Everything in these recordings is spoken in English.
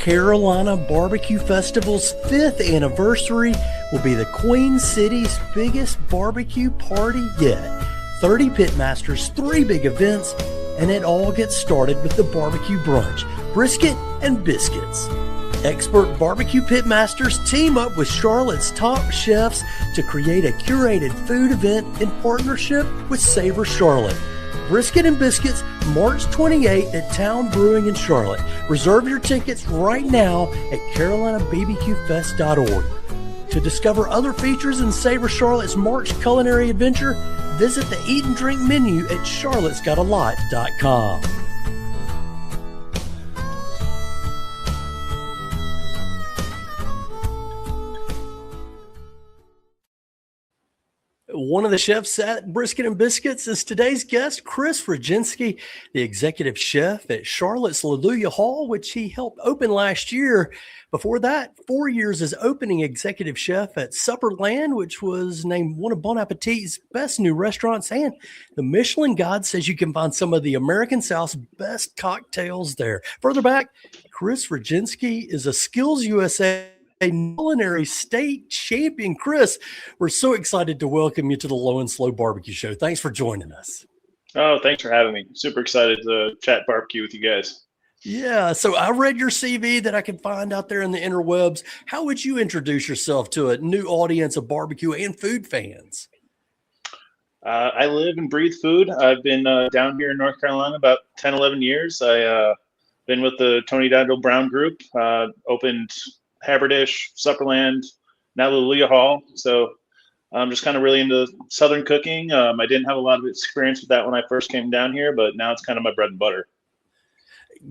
Carolina Barbecue Festival's 5th anniversary will be the Queen City's biggest barbecue party yet. 30 pitmasters, 3 big events, and it all gets started with the BBQ Brunch, Brisket and Biscuits. Expert barbecue pitmasters team up with Charlotte's top chefs to create a curated food event in partnership with Savor Charlotte. Brisket and Biscuits, March 28th at Town Brewing in Charlotte. Reserve your tickets right now at carolinabbqfest.org. To discover other features in Savor Charlotte's March culinary adventure, visit the Eat and Drink menu at charlottesgotalot.com. One of the chefs at Brisket and Biscuits is today's guest, Chris Rogienski, the executive chef at Charlotte's Leluia Hall, which he helped open last year. Before that, 4 years as opening executive chef at Supperland, which was named one of Bon Appétit's best new restaurants. And the Michelin Guide says you can find some of the American South's best cocktails there. Further back, Chris Rogienski is a SkillsUSA a culinary state champion. Chris, we're so excited to welcome you to the Low and Slow Barbecue Show. Thanks for joining us. Oh, thanks for having me. Super excited to chat barbecue with you guys. Yeah, so I read your CV that I could find out there in the interwebs. How would you introduce yourself to a new audience of barbecue and food fans? I live and breathe food. I've been down here in North Carolina about 10, 11 years. I've been with the Tony Daniel Brown Group, opened Haberdish, Supperland, now Leluia Hall. So I'm just kind of really into Southern cooking. I didn't have a lot of experience with that when I first came down here, but now it's kind of my bread and butter.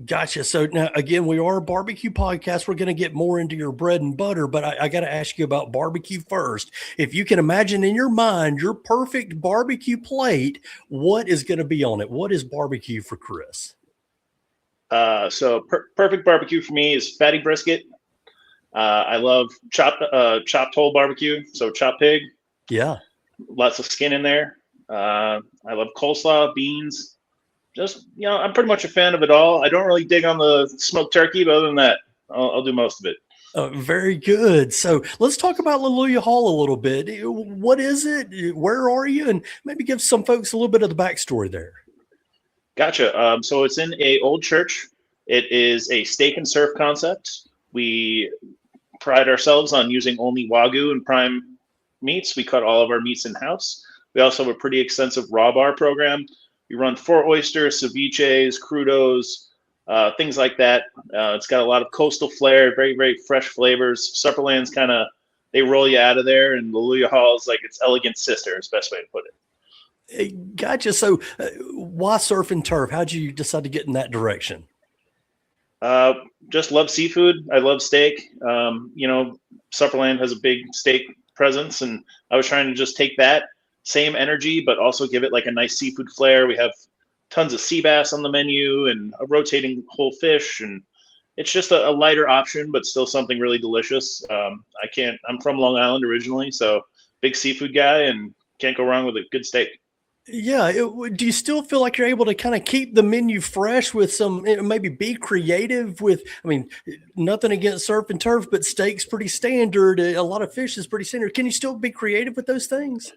Gotcha. So now, again, we are a barbecue podcast. We're going to get more into your bread and butter, but I got to ask you about barbecue first. If you can imagine in your mind your perfect barbecue plate, what is going to be on it? What is barbecue for Chris? Perfect barbecue for me is fatty brisket. I love chopped whole barbecue, so chopped pig. Yeah. Lots of skin in there. I love coleslaw, beans. Just, I'm pretty much a fan of it all. I don't really dig on the smoked turkey, but other than that, I'll do most of it. Very good. So let's talk about Leluia Hall a little bit. What is it? Where are you? And maybe give some folks a little bit of the backstory there. Gotcha. So it's in a old church. It is a steak and surf concept. We pride ourselves on using only Wagyu and prime meats. We cut all of our meats in-house. We also have a pretty extensive raw bar program. We run 4 oysters, ceviches, crudos, things like that. It's got a lot of coastal flair, very, very fresh flavors. Supperland's they roll you out of there, and Leluia Hall is like its elegant sister, is the best way to put it. Gotcha. So why surf and turf? How'd you decide to get in that direction? Just love seafood. I love steak. Supperland has a big steak presence, and I was trying to just take that same energy, but also give it like a nice seafood flair. We have tons of sea bass on the menu and a rotating whole fish, and it's just a lighter option, but still something really delicious. I'm from Long Island originally, so big seafood guy, and can't go wrong with a good steak. Yeah. Do you still feel like you're able to kind of keep the menu fresh with some, maybe be creative with, nothing against surf and turf, but steak's pretty standard. A lot of fish is pretty standard. Can you still be creative with those things?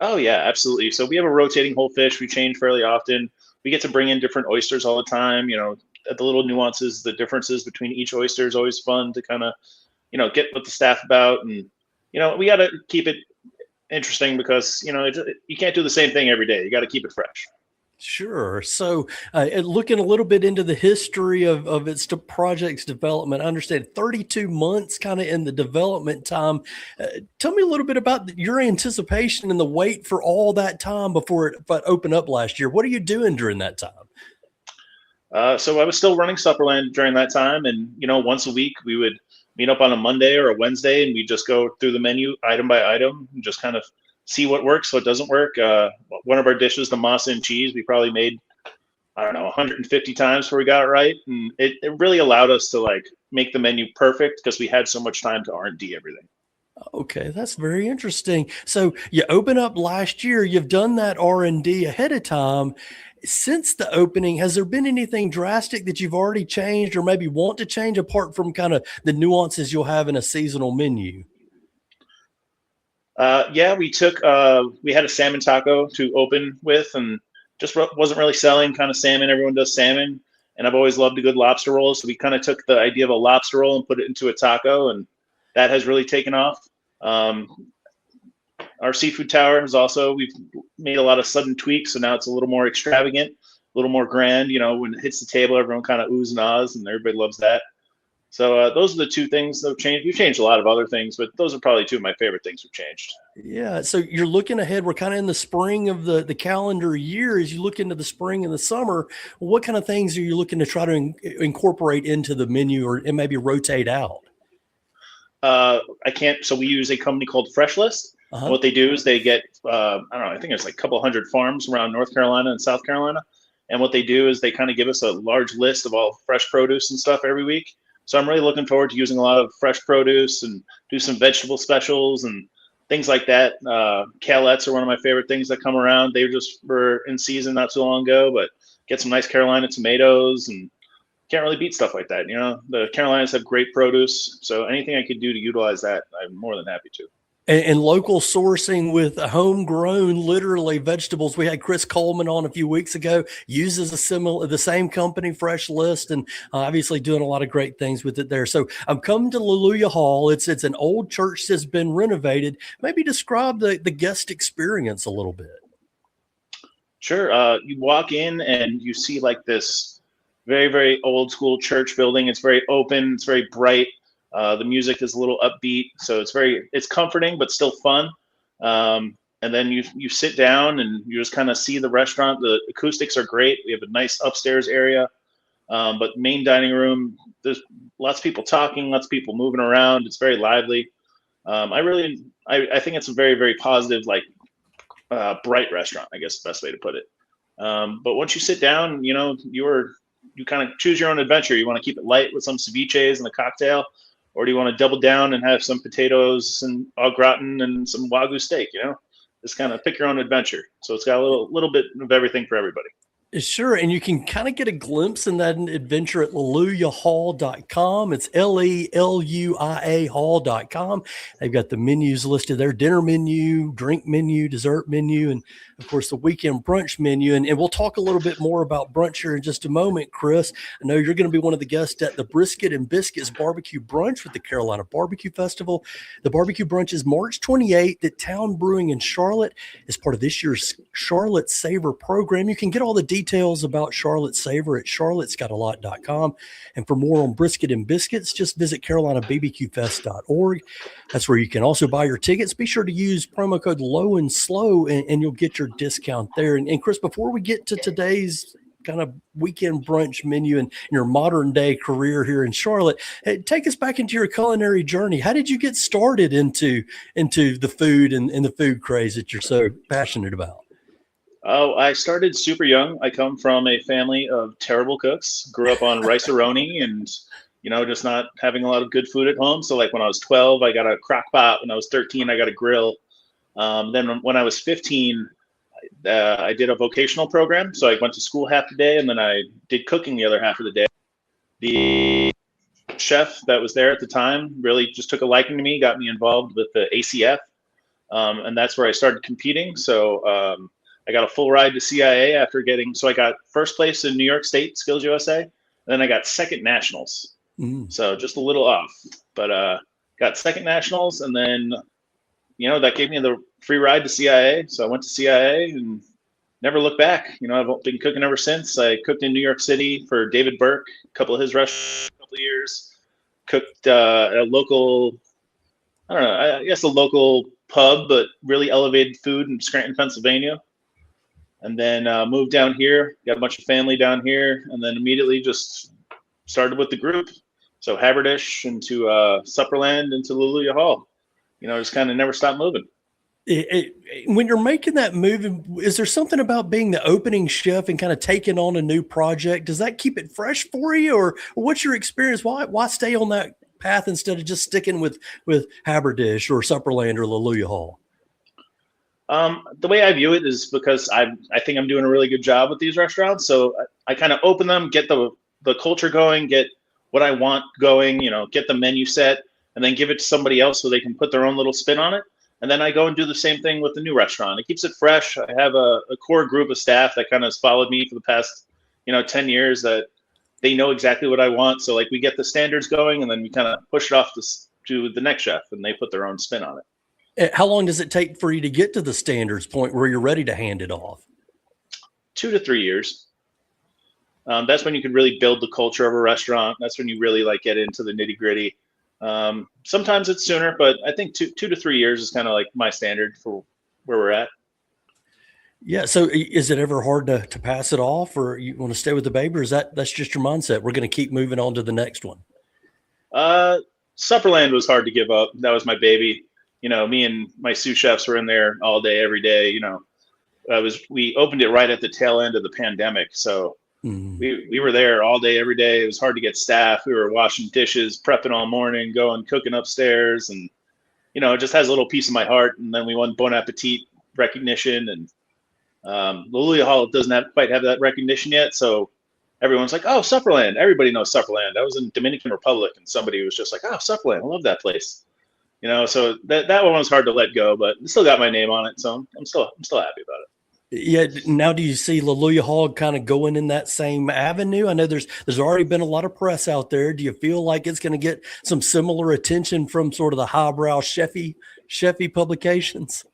Oh yeah, absolutely. So we have a rotating whole fish. We change fairly often. We get to bring in different oysters all the time. The little nuances, the differences between each oyster is always fun to kind of, get with the staff about. And, we got to keep it interesting because, you can't do the same thing every day. You got to keep it fresh. Sure. So looking a little bit into the history of its project's development, I understand 32 months kind of in the development time. Tell me a little bit about your anticipation and the wait for all that time before it opened up last year. What are you doing during that time? So I was still running Supperland during that time. And, once a week we would meet up on a Monday or a Wednesday, and we just go through the menu item by item and just kind of see what works, what doesn't work. One of our dishes, the masa and cheese, we probably made, 150 times before we got it right. And it really allowed us to make the menu perfect because we had so much time to R&D everything. Okay, that's very interesting. So you open up last year, you've done that R&D ahead of time. Since the opening, has there been anything drastic that you've already changed or maybe want to change apart from kind of the nuances you'll have in a seasonal menu? Yeah, we had a salmon taco to open with, and just wasn't really selling kind of salmon. Everyone does salmon, and I've always loved a good lobster roll. So we kind of took the idea of a lobster roll and put it into a taco, and that has really taken off. Our seafood tower is also, we've made a lot of sudden tweaks, so now it's a little more extravagant, a little more grand. When it hits the table, everyone kind of oohs and ahs, and everybody loves that. So those are the two things that have changed. We've changed a lot of other things, but those are probably two of my favorite things we've changed. Yeah. So you're looking ahead. We're kind of in the spring of the calendar year. As you look into the spring and the summer, what kind of things are you looking to try to incorporate into the menu and maybe rotate out? So we use a company called FreshList. Uh-huh. What they do is they get, I don't know, I think there's like a couple hundred farms around North Carolina and South Carolina. And what they do is they kind of give us a large list of all fresh produce and stuff every week. So I'm really looking forward to using a lot of fresh produce and do some vegetable specials and things like that. Kalettes are one of my favorite things that come around. They just were in season not so long ago, but get some nice Carolina tomatoes, and can't really beat stuff like that. The Carolinas have great produce. So anything I could do to utilize that, I'm more than happy to. And local sourcing with homegrown, literally vegetables. We had Chris Coleman on a few weeks ago, uses the same company, FreshList, and obviously doing a lot of great things with it there. So I'm coming to Leluia Hall. It's an old church that's been renovated. Maybe describe the guest experience a little bit. Sure. You walk in and you see like this very, very old school church building. It's very open. It's very bright. The music is a little upbeat, so it's comforting but still fun. And then you sit down and you just kind of see the restaurant. The acoustics are great. We have a nice upstairs area, but main dining room, there's lots of people talking, lots of people moving around. It's very lively. I think it's a very, very positive, like bright restaurant, I guess the best way to put it. But once you sit down, you kind of choose your own adventure. You want to keep it light with some ceviches and a cocktail, or do you want to double down and have some potatoes and au gratin and some Wagyu steak? Just kind of pick your own adventure. So it's got a little bit of everything for everybody. Sure. And you can kind of get a glimpse in that adventure at leluiahall.com. It's LELUIA hall.com. They've got the menus listed there: dinner menu, drink menu, dessert menu, and of course the weekend brunch menu. And we'll talk a little bit more about brunch here in just a moment, Chris. I know you're going to be one of the guests at the Brisket and Biscuits BBQ Brunch with the Carolina Barbecue Festival. The barbecue brunch is March 28th at Town Brewing in Charlotte as part of this year's Charlotte Savor program. You can get all the details about Charlotte Savor at charlottesgotalot.com. And for more on Brisket and Biscuits, just visit carolinabbqfest.org. That's where you can also buy your tickets. Be sure to use promo code Low and Slow, and you'll get your discount there. And Chris, before we get to today's kind of weekend brunch menu and your modern day career here in Charlotte, take us back into your culinary journey. How did you get started into the food and the food craze that you're so passionate about? Oh, I started super young. I come from a family of terrible cooks. Grew up on rice-a-roni and, just not having a lot of good food at home. So like when I was 12, I got a crock pot. When I was 13, I got a grill. Then when I was 15, I did a vocational program. So I went to school half the day and then I did cooking the other half of the day. The chef that was there at the time really just took a liking to me, got me involved with the ACF. And that's where I started competing. So I got a full ride to CIA after so I got first place in New York State, SkillsUSA, and then I got second nationals. So just a little off, but got second nationals, and then, that gave me the free ride to CIA. So I went to CIA and never looked back. I've been cooking ever since. I cooked in New York City for David Burke, a couple of his restaurants, a couple of years. Cooked at a local, I don't know, I guess a local pub, but really elevated food in Scranton, Pennsylvania. And then moved down here, got a bunch of family down here, and then immediately just started with the group. So Haberdish into Supperland into Leluia Hall. Just kind of never stopped moving. When you're making that move, is there something about being the opening chef and kind of taking on a new project? Does that keep it fresh for you, or what's your experience? Why stay on that path instead of just sticking with Haberdish or Supperland or Leluia Hall? The way I view it is because I think I'm doing a really good job with these restaurants. So I kind of open them, get the culture going, get what I want going, get the menu set, and then give it to somebody else so they can put their own little spin on it. And then I go and do the same thing with the new restaurant. It keeps it fresh. I have a core group of staff that kind of has followed me for the past, 10 years, that they know exactly what I want. So like we get the standards going and then we kind of push it off to the next chef and they put their own spin on it. How long does it take for you to get to the standards point where you're ready to hand it off? 2 to 3 years. That's when you can really build the culture of a restaurant. That's when you really like get into the nitty gritty. Sometimes it's sooner, but I think 2 to 3 years is kind of like my standard for where we're at. Yeah. So is it ever hard to pass it off, or you want to stay with the baby, or that's just your mindset? We're going to keep moving on to the next one. Supperland was hard to give up. That was my baby. Me and my sous chefs were in there all day, every day. We opened it right at the tail end of the pandemic. So we were there all day, every day. It was hard to get staff. We were washing dishes, prepping all morning, cooking upstairs. And, it just has a little piece of my heart. And then we won Bon Appétit recognition. And Leluia Hall doesn't quite have that recognition yet. So everyone's like, oh, Supperland. Everybody knows Supperland. I was in Dominican Republic and somebody was just like, oh, Supperland. I love that place. So that one was hard to let go, but it still got my name on it. So I'm still happy about it. Yeah. Now, do you see Leluia Hall kind of going in that same avenue? I know there's already been a lot of press out there. Do you feel like it's going to get some similar attention from sort of the highbrow chefy publications?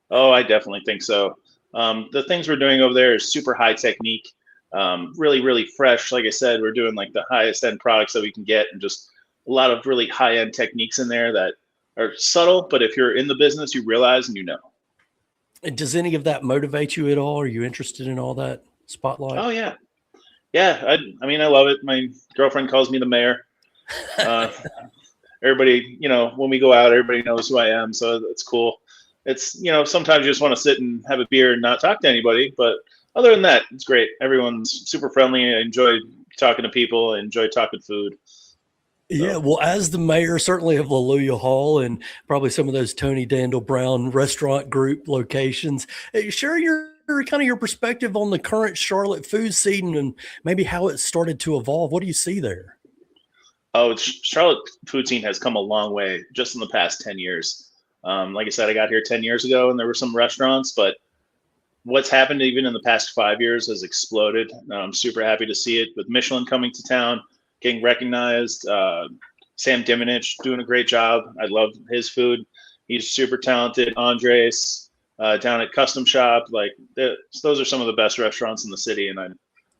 Oh, I definitely think so. The things we're doing over there is super high technique, really, really fresh. Like I said, we're doing like the highest end products that we can get, and just a lot of really high end techniques in there that are subtle, but if you're in the business, you realize and And does any of that motivate you at all? Are you interested in all that spotlight? Oh yeah. Yeah. I mean, I love it. My girlfriend calls me the mayor. Everybody, when we go out, everybody knows who I am. So it's cool. It's, sometimes you just want to sit and have a beer and not talk to anybody, but other than that, it's great. Everyone's super friendly. I enjoy talking to people. I enjoy talking food. Yeah, well, as the mayor, certainly of Leluia Hall and probably some of those Tony Dandel Brown restaurant group locations, share your kind of your perspective on the current Charlotte food scene and maybe how it started to evolve. What do you see there? Oh, Charlotte food scene has come a long way just in the past 10 years. Like I said, I got here 10 years ago and there were some restaurants, but what's happened even in the past 5 years has exploded. I'm super happy to see it with Michelin coming to town, getting recognized. Sam Diminich doing a great job. I love his food. He's super talented. Andres down at Custom Shop. Those are some of the best restaurants in the city, and I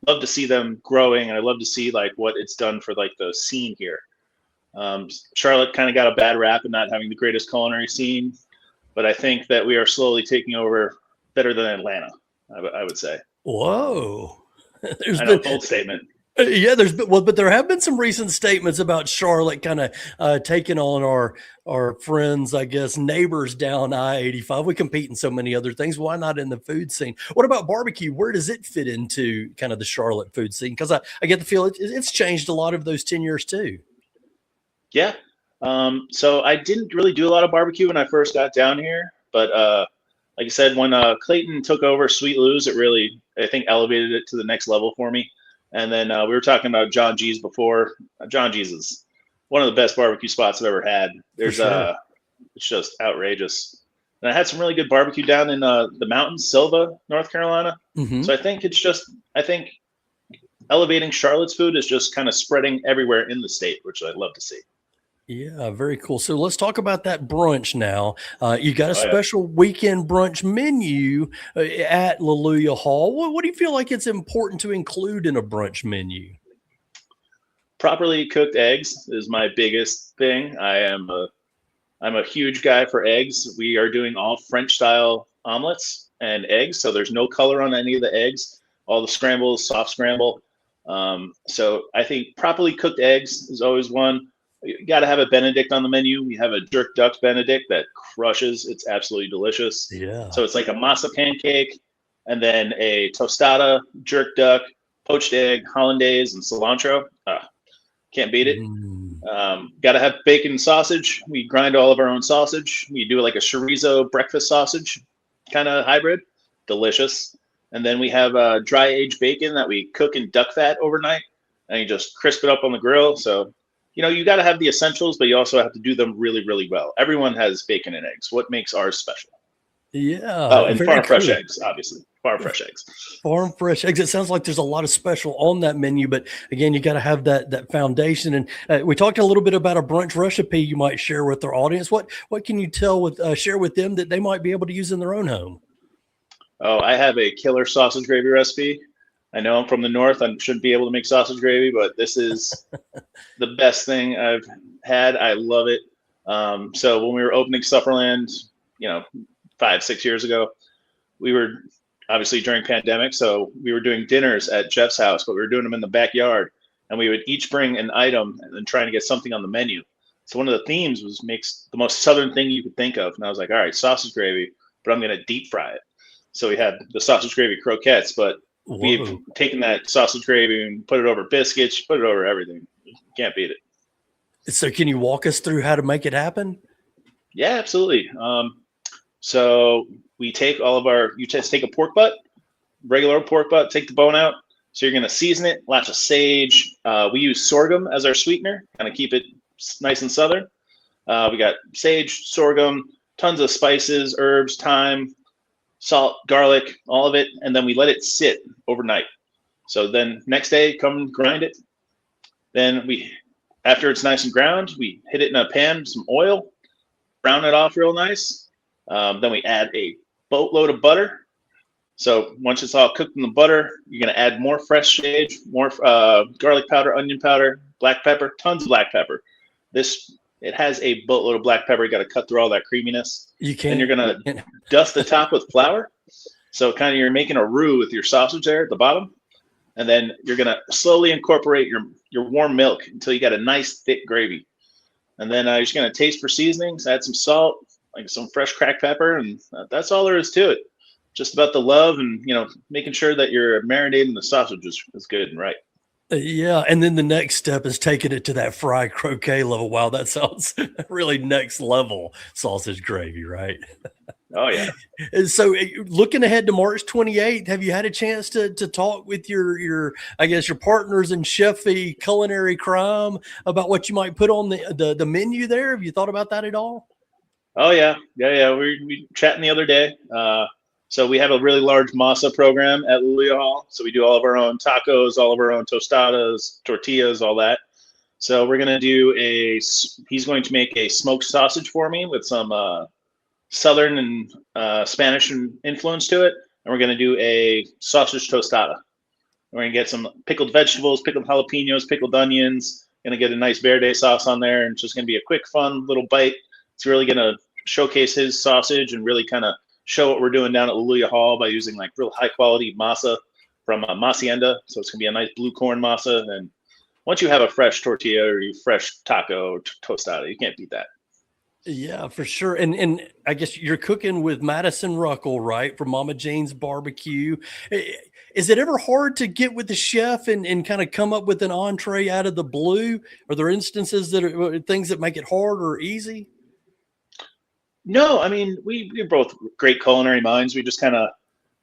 love to see them growing. And I love to see what it's done for the scene here. Charlotte kind of got a bad rap in not having the greatest culinary scene, but I think that we are slowly taking over better than Atlanta. I would say. Whoa, I know, bold statement. Yeah, but there have been some recent statements about Charlotte kind of taking on our friends, I guess, neighbors down I-85. We compete in so many other things. Why not in the food scene? What about barbecue? Where does it fit into kind of the Charlotte food scene? Because I get the feel it's changed a lot of those 10 years too. Yeah. So I didn't really do a lot of barbecue when I first got down here, but like I said, when Clayton took over Sweet Lou's, it really, I think, elevated it to the next level for me. And then we were talking about Jon G's before. Jon G's is one of the best barbecue spots I've ever had. There's it's just outrageous. And I had some really good barbecue down in the mountains, Silva, North Carolina. Mm-hmm. So I think elevating Charlotte's food is just kind of spreading everywhere in the state, which I'd love to see. Yeah, very cool. So let's talk about that brunch now. You got a special weekend brunch menu at Leluia Hall. What do you feel like it's important to include in a brunch menu? Properly cooked eggs is my biggest thing. I'm a huge guy for eggs. We are doing all French style omelets and eggs, so there's no color on any of the eggs. All the scrambles, soft scramble. So I think properly cooked eggs is always one. You got to have a Benedict on the menu. We have a jerk duck Benedict that crushes. It's absolutely delicious. Yeah. So it's like a masa pancake, and then a tostada, jerk duck, poached egg, hollandaise, and cilantro. Can't beat it. Got to have bacon and sausage. We grind all of our own sausage. We do like a chorizo breakfast sausage. kind of hybrid, delicious. And then we have dry aged bacon that we cook in duck fat overnight, and you just crisp it up on the grill. So, you got to have the essentials, but you also have to do them really, really well. Everyone has bacon and eggs. What makes ours special? Yeah. Oh, and very farm fresh cool. eggs, obviously. Farm fresh eggs. Farm fresh eggs. It sounds like there's a lot of special on that menu, but again, you got to have that foundation. And we talked a little bit about a brunch recipe you might share with our audience. What can you share with them that they might be able to use in their own home? Oh, I have a killer sausage gravy recipe. I know I'm from the north. I shouldn't be able to make sausage gravy, but this is the best thing I've had. I love it. So when we were opening Supperland, 5-6 years ago, we were obviously during pandemic, so we were doing dinners at Jeff's house, but we were doing them in the backyard, and we would each bring an item and then trying to get something on the menu. So one of the themes was makes the most southern thing you could think of, and I was like, all right, sausage gravy, but I'm going to deep fry it. So we had the sausage gravy croquettes, but we've taken that sausage gravy and put it over biscuits, put it over everything. You can't beat it. So can you walk us through how to make it happen? Yeah, absolutely. So we take you just take a pork butt, regular pork butt, take the bone out. So you're going to season it, lots of sage. We use sorghum as our sweetener, kind of keep it nice and southern. We got sage, sorghum, tons of spices, herbs, thyme, salt, garlic, all of it. And then we let it sit overnight. So then next day, come grind it. Then after it's nice and ground, we hit it in a pan with some oil, brown it off real nice. Then we add a boatload of butter. So once it's all cooked in the butter, you're going to add more fresh sage, more garlic powder, onion powder, black pepper, tons of black pepper. It has a boatload of black pepper. You got to cut through all that creaminess. And you're going to dust the top with flour. So kind of you're making a roux with your sausage there at the bottom. And then you're going to slowly incorporate your warm milk until you got a nice thick gravy. And then you're just going to taste for seasonings, add some salt, like some fresh cracked pepper, and that's all there is to it. Just about the love and, making sure that you're marinating the sausage is good and right. Yeah, and then the next step is taking it to that fried croquet level. Wow, that sounds really next level sausage gravy, right? Oh, yeah. And so looking ahead to March 28th, have you had a chance to talk with your partners in chefy culinary crime about what you might put on the menu there? Have you thought about that at all? Oh, yeah. We chatting the other day. So we have a really large masa program at Leluia Hall. So we do all of our own tacos, all of our own tostadas, tortillas, all that. So we're going to he's going to make a smoked sausage for me with some Southern and Spanish influence to it. And we're going to do a sausage tostada. We're going to get some pickled vegetables, pickled jalapenos, pickled onions. Going to get a nice verde sauce on there. And it's just going to be a quick, fun little bite. It's really going to showcase his sausage and really kind of show what we're doing down at Leluia Hall by using like real high quality masa from Hacienda. So it's gonna be a nice blue corn masa. And once you have a fresh tortilla or fresh taco or tostada, you can't beat that. Yeah, for sure. And I guess you're cooking with Madison Ruckel, right? From Mama Jane's Barbecue. Is it ever hard to get with the chef and kind of come up with an entree out of the blue? Are there instances things that make it hard or easy? No, I mean, we're both great culinary minds. We just kind of,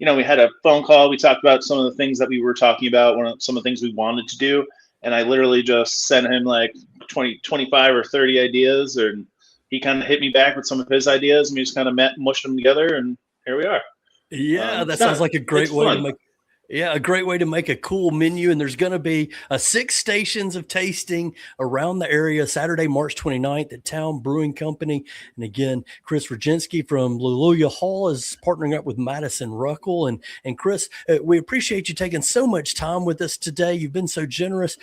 we had a phone call. We talked about some of the things that we were talking about, some of the things we wanted to do. And I literally just sent him like 25 or 30 ideas. And he kind of hit me back with some of his ideas. And we just kind of mushed them together. And here we are. Yeah, that sounds like a great way to make. Yeah, a great way to make a cool menu. And there's going to be 6 stations of tasting around the area Saturday, March 29th at Town Brewing Company. And again, Chris Rogienski from Leluia Hall is partnering up with Madison Ruckel. And Chris, we appreciate you taking so much time with us today. You've been so generous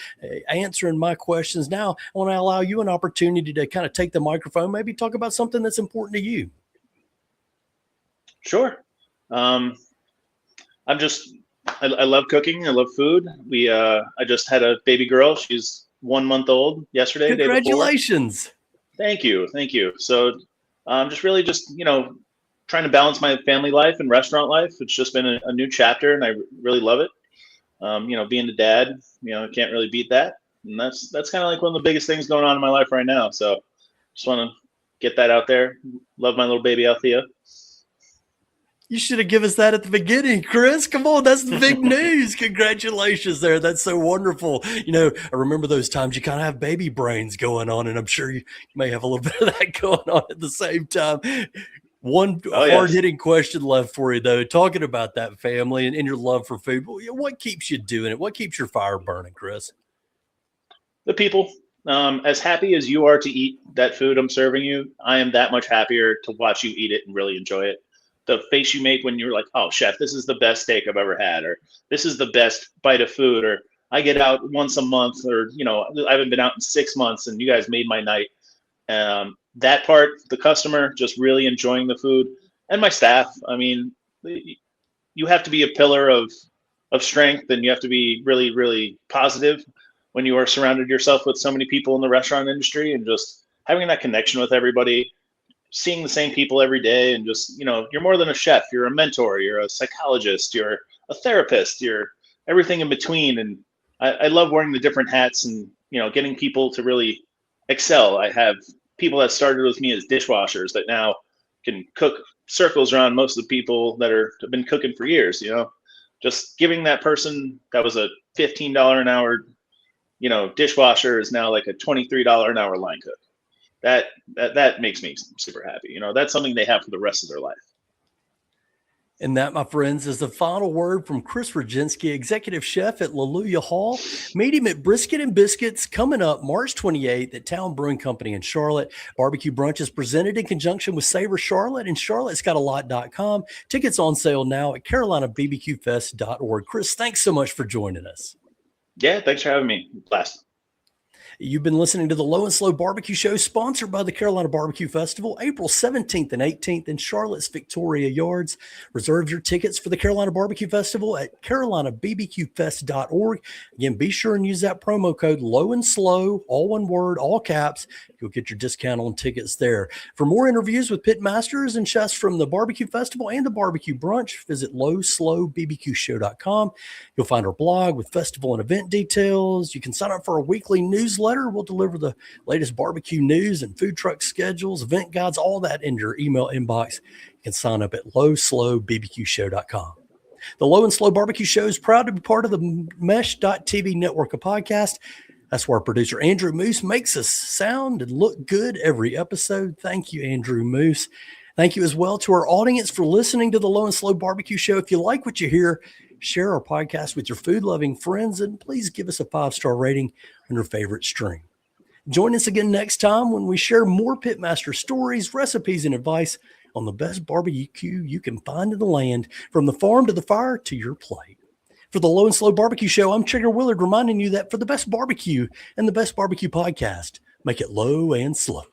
answering my questions. Now, I want to allow you an opportunity to kind of take the microphone, maybe talk about something that's important to you. Sure. I love cooking. I love food. I just had a baby girl. She's 1 month old yesterday. Congratulations. Thank you. So just really trying to balance my family life and restaurant life. It's just been a new chapter and I really love it. Being the dad, I can't really beat that. And that's kind of like one of the biggest things going on in my life right now. So just want to get that out there. Love my little baby Althea. You should have given us that at the beginning, Chris. Come on, that's the big news. Congratulations there. That's so wonderful. I remember those times you kind of have baby brains going on, and I'm sure you may have a little bit of that going on at the same time. One hard-hitting question left for you, though. Talking about that family and your love for food, what keeps you doing it? What keeps your fire burning, Chris? The people. As happy as you are to eat that food I'm serving you, I am that much happier to watch you eat it and really enjoy it. The face you make when you're like, oh, chef, this is the best steak I've ever had, or this is the best bite of food, or I get out once a month, or, I haven't been out in 6 months and you guys made my night. That part, the customer just really enjoying the food, and my staff. I mean, you have to be a pillar of strength, and you have to be really, really positive when you are surrounded yourself with so many people in the restaurant industry, and just having that connection with everybody, seeing the same people every day, and just, you're more than a chef, you're a mentor, you're a psychologist, you're a therapist, you're everything in between. And I love wearing the different hats and, getting people to really excel. I have people that started with me as dishwashers that now can cook circles around most of the people that have been cooking for years, just giving that person that was a $15 an hour, dishwasher is now like a $23 an hour line cook. That makes me super happy. That's something they have for the rest of their life. And that, my friends, is the final word from Chris Rogienski, executive chef at Leluia Hall. Meet him at Brisket and Biscuits coming up March 28th at Town Brewing Company in Charlotte. BBQ Brunch is presented in conjunction with Savor Charlotte and charlottesgotalot.com. Tickets on sale now at carolinabbqfest.org. Chris, thanks so much for joining us. Yeah, thanks for having me. Blast. You've been listening to the Low and Slow Barbecue Show, sponsored by the Carolina Barbecue Festival, April 17th and 18th in Charlotte's Victoria Yards. Reserve your tickets for the Carolina Barbecue Festival at carolinabbqfest.org. Again, be sure and use that promo code Low and Slow, all one word, all caps. You'll get your discount on tickets there. For more interviews with pitmasters and chefs from the Barbecue Festival and the Barbecue Brunch, visit lowslowbbqshow.com. You'll find our blog with festival and event details. You can sign up for a weekly newsletter. We'll deliver the latest barbecue news and food truck schedules, event guides, all that in your email inbox. You can sign up at lowslowbbqshow.com. The Low and Slow Barbecue Show is proud to be part of the Mesh.tv network of podcasts. That's where our producer Andrew Moose makes us sound and look good every episode. Thank you, Andrew Moose. Thank you as well to our audience for listening to the Low and Slow Barbecue Show. If you like what you hear, share our podcast with your food-loving friends, and please give us a 5-star rating on your favorite stream. Join us again next time when we share more pitmaster stories, recipes, and advice on the best barbecue you can find in the land, from the farm to the fire to your plate. For the Low and Slow Barbecue Show, I'm Trigger Willard, reminding you that for the best barbecue and the best barbecue podcast, make it low and slow.